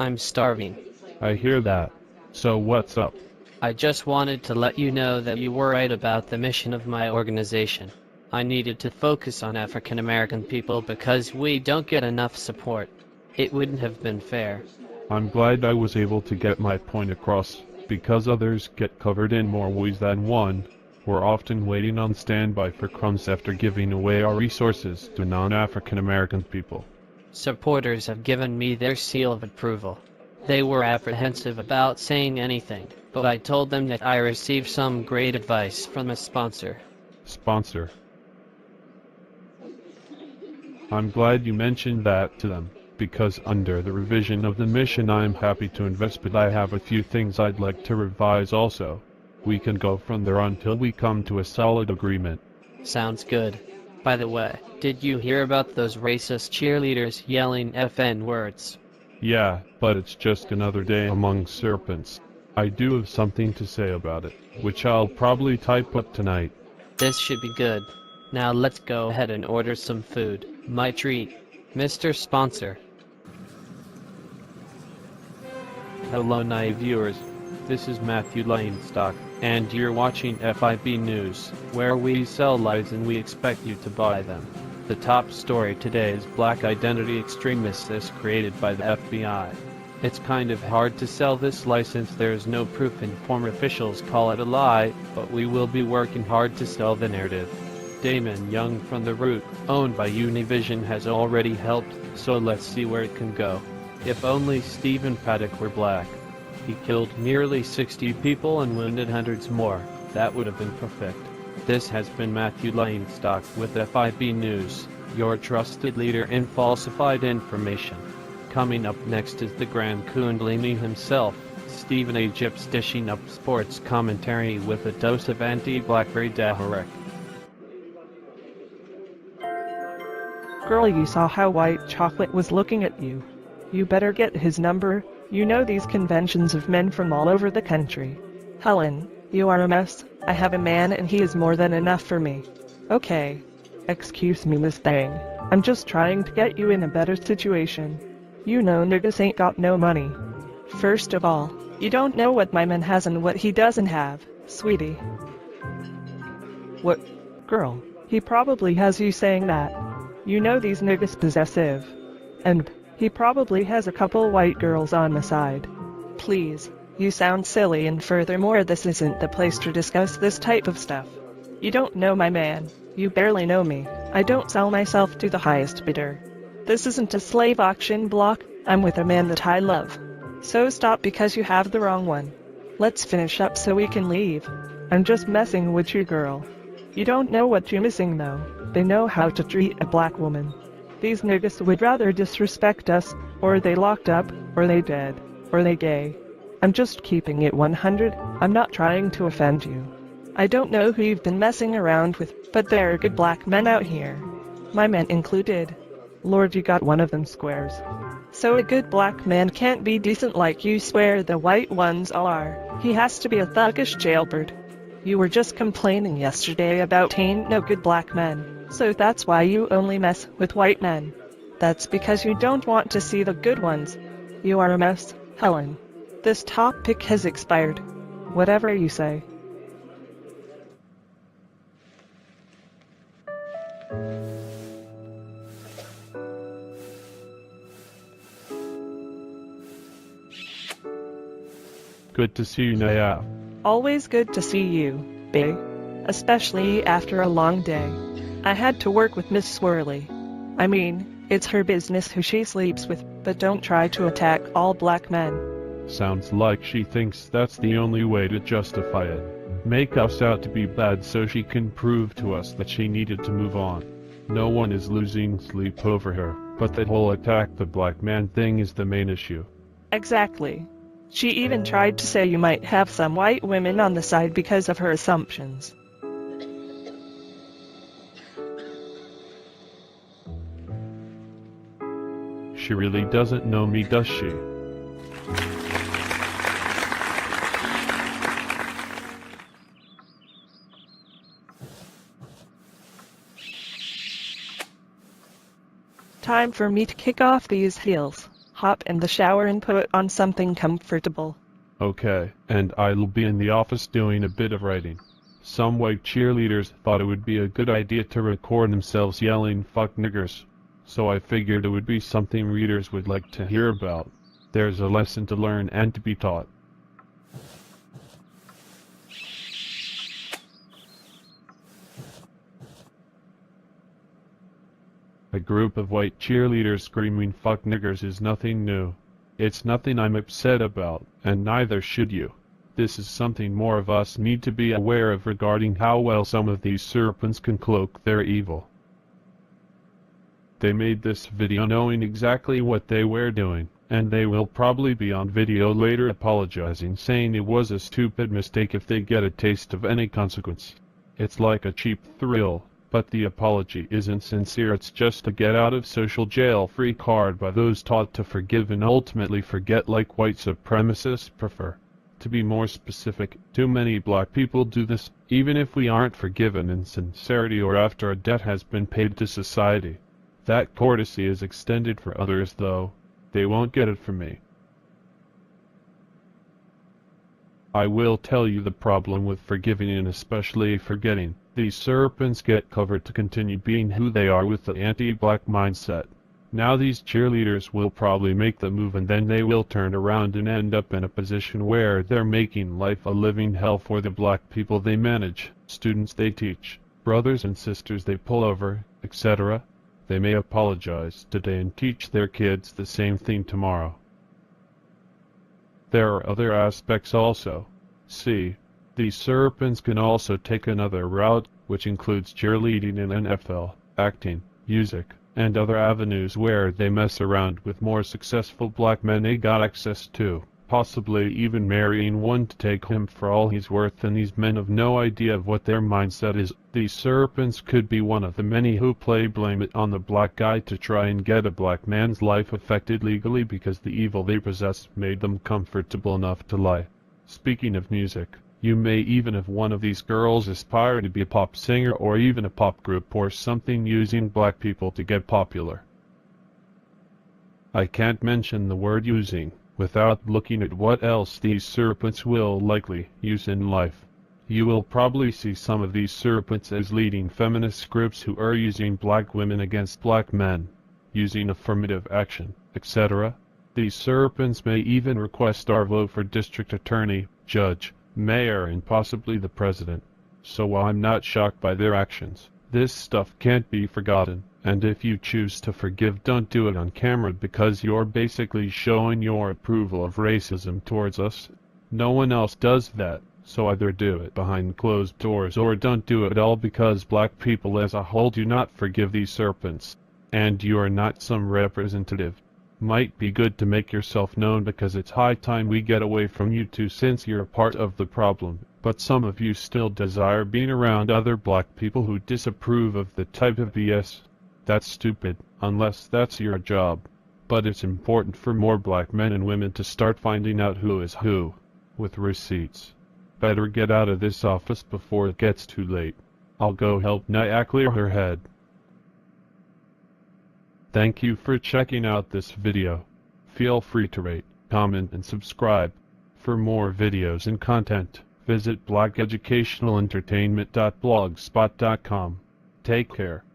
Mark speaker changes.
Speaker 1: I'm starving.
Speaker 2: I hear that. So what's up?
Speaker 1: I just wanted to let you know that you were right about the mission of my organization. I needed to focus on African American people because we don't get enough support. It wouldn't have been fair.
Speaker 2: I'm glad I was able to get my point across, because others get covered in more ways than one. We're often waiting on standby for crumbs after giving away our resources to non-African American people.
Speaker 1: Supporters have given me their seal of approval. They were apprehensive about saying anything, but I told them that I received some great advice from a sponsor.
Speaker 2: Sponsor. I'm glad you mentioned that to them, because under the revision of the mission I'm happy to invest, but I have a few things I'd like to revise also. We can go from there until we come to a solid agreement.
Speaker 1: Sounds good. By the way, did you hear about those racist cheerleaders yelling FN words?
Speaker 2: Yeah, but it's just another day among serpents. I do have something to say about it, which I'll probably type up tonight.
Speaker 1: This should be good. Now let's go ahead and order some food. My treat. Mr. Sponsor.
Speaker 2: Hello naive viewers, this is Matthew Lanestock, and you're watching FIB News, where we sell lies and we expect you to buy them. The top story today is Black Identity Extremists as created by the FBI. It's kind of hard to sell this lie since there is no proof and former officials call it a lie, but we will be working hard to sell the narrative. Damon Young from The Root, owned by Univision, has already helped, so let's see where it can go. If only Stephen Paddock were black. He killed nearly 60 people and wounded hundreds more. That would have been perfect. This has been Matthew Lanestock with FIB News, your trusted leader in falsified information. Coming up next is the Grand Kundalini himself, Stephen A. Gips, dishing up sports commentary with a dose of anti-Blackberry Daharek.
Speaker 3: Girl, you saw how White Chocolate was looking at you. You better get his number. You know these conventions of men from all over the country. Helen, you are a mess. I have a man and he is more than enough for me. Okay. Excuse me, Miss Thang. I'm just trying to get you in a better situation. You know niggas ain't got no money. First of all, you don't know what my man has and what he doesn't have, sweetie. What? Girl, he probably has you saying that. You know these niggas possessive. And he probably has a couple white girls on the side. Please, you sound silly, and furthermore this isn't the place to discuss this type of stuff. You don't know my man. You barely know me. I don't sell myself to the highest bidder. This isn't a slave auction block. I'm with a man that I love. So stop because you have the wrong one. Let's finish up so we can leave. I'm just messing with you, girl. You don't know what you're missing though. They know how to treat a black woman. These niggas would rather disrespect us, or they locked up, or they dead, or they gay. I'm just keeping it 100, I'm not trying to offend you. I don't know who you've been messing around with, but there are good black men out here. My men included. Lord, you got one of them squares. So a good black man can't be decent like you swear the white ones are. He has to be a thuggish jailbird. You were just complaining yesterday about ain't no good black men, so that's why you only mess with white men. That's because you don't want to see the good ones. You are a mess, Helen. This topic has expired. Whatever you say.
Speaker 2: Good to see you, Naya.
Speaker 3: Always good to see you, babe. Especially after a long day. I had to work with Miss Swirly. I mean, it's her business who she sleeps with, but don't try to attack all black men.
Speaker 2: Sounds like she thinks that's the only way to justify it. Make us out to be bad so she can prove to us that she needed to move on. No one is losing sleep over her, but that whole attack the black man thing is the main issue.
Speaker 3: Exactly. She even tried to say you might have some white women on the side because of her assumptions.
Speaker 2: She really doesn't know me, does she?
Speaker 3: Time for me to kick off these heels. Hop in the shower and put on something comfortable.
Speaker 2: Okay, and I'll be in the office doing a bit of writing. Some white cheerleaders thought it would be a good idea to record themselves yelling "fuck niggers," so I figured it would be something readers would like to hear about. There's a lesson to learn and to be taught. A group of white cheerleaders screaming "fuck niggers" is nothing new. It's nothing I'm upset about, and neither should you. This is something more of us need to be aware of regarding how well some of these serpents can cloak their evil. They made this video knowing exactly what they were doing, and they will probably be on video later apologizing, saying it was a stupid mistake if they get a taste of any consequence. It's like a cheap thrill, but the apology isn't sincere. It's just a get out of social jail free card by those taught to forgive and ultimately forget, like white supremacists prefer. To be more specific, too many black people do this, even if we aren't forgiven in sincerity or after a debt has been paid to society. That courtesy is extended for others, though. They won't get it from me. I will tell you the problem with forgiving and especially forgetting. These serpents get covered to continue being who they are with the anti-black mindset. Now these cheerleaders will probably make the move, and then they will turn around and end up in a position where they're making life a living hell for the black people they manage, students they teach, brothers and sisters they pull over, etc. They may apologize today and teach their kids the same thing tomorrow. There are other aspects also. See, these serpents can also take another route, which includes cheerleading and NFL, acting, music, and other avenues where they mess around with more successful black men they got access to, possibly even marrying one to take him for all he's worth, and these men have no idea of what their mindset is. These serpents could be one of the many who blame it on the black guy to try and get a black man's life affected legally because the evil they possess made them comfortable enough to lie. Speaking of music, you may even have one of these girls aspire to be a pop singer or even a pop group or something using black people to get popular. I can't mention the word using without looking at what else these serpents will likely use in life. You will probably see some of these serpents as leading feminist groups who are using black women against black men, using affirmative action, etc. These serpents may even request our vote for district attorney, judge, mayor, and possibly the president. So while I'm not shocked by their actions, this stuff can't be forgotten, and if you choose to forgive, don't do it on camera because you're basically showing your approval of racism towards us. No one else does that, so either do it behind closed doors or don't do it at all, because black people as a whole do not forgive these serpents. And you are not some representative. Might be good to make yourself known because it's high time we get away from you too, since you're a part of the problem. But some of you still desire being around other black people who disapprove of the type of BS. That's stupid, unless that's your job. But it's important for more black men and women to start finding out who is who, with receipts. Better get out of this office before it gets too late. I'll go help Naya clear her head. Thank you for checking out this video. Feel free to rate, comment, and subscribe. For more videos and content, visit blackeducationalentertainment.blogspot.com. Take care.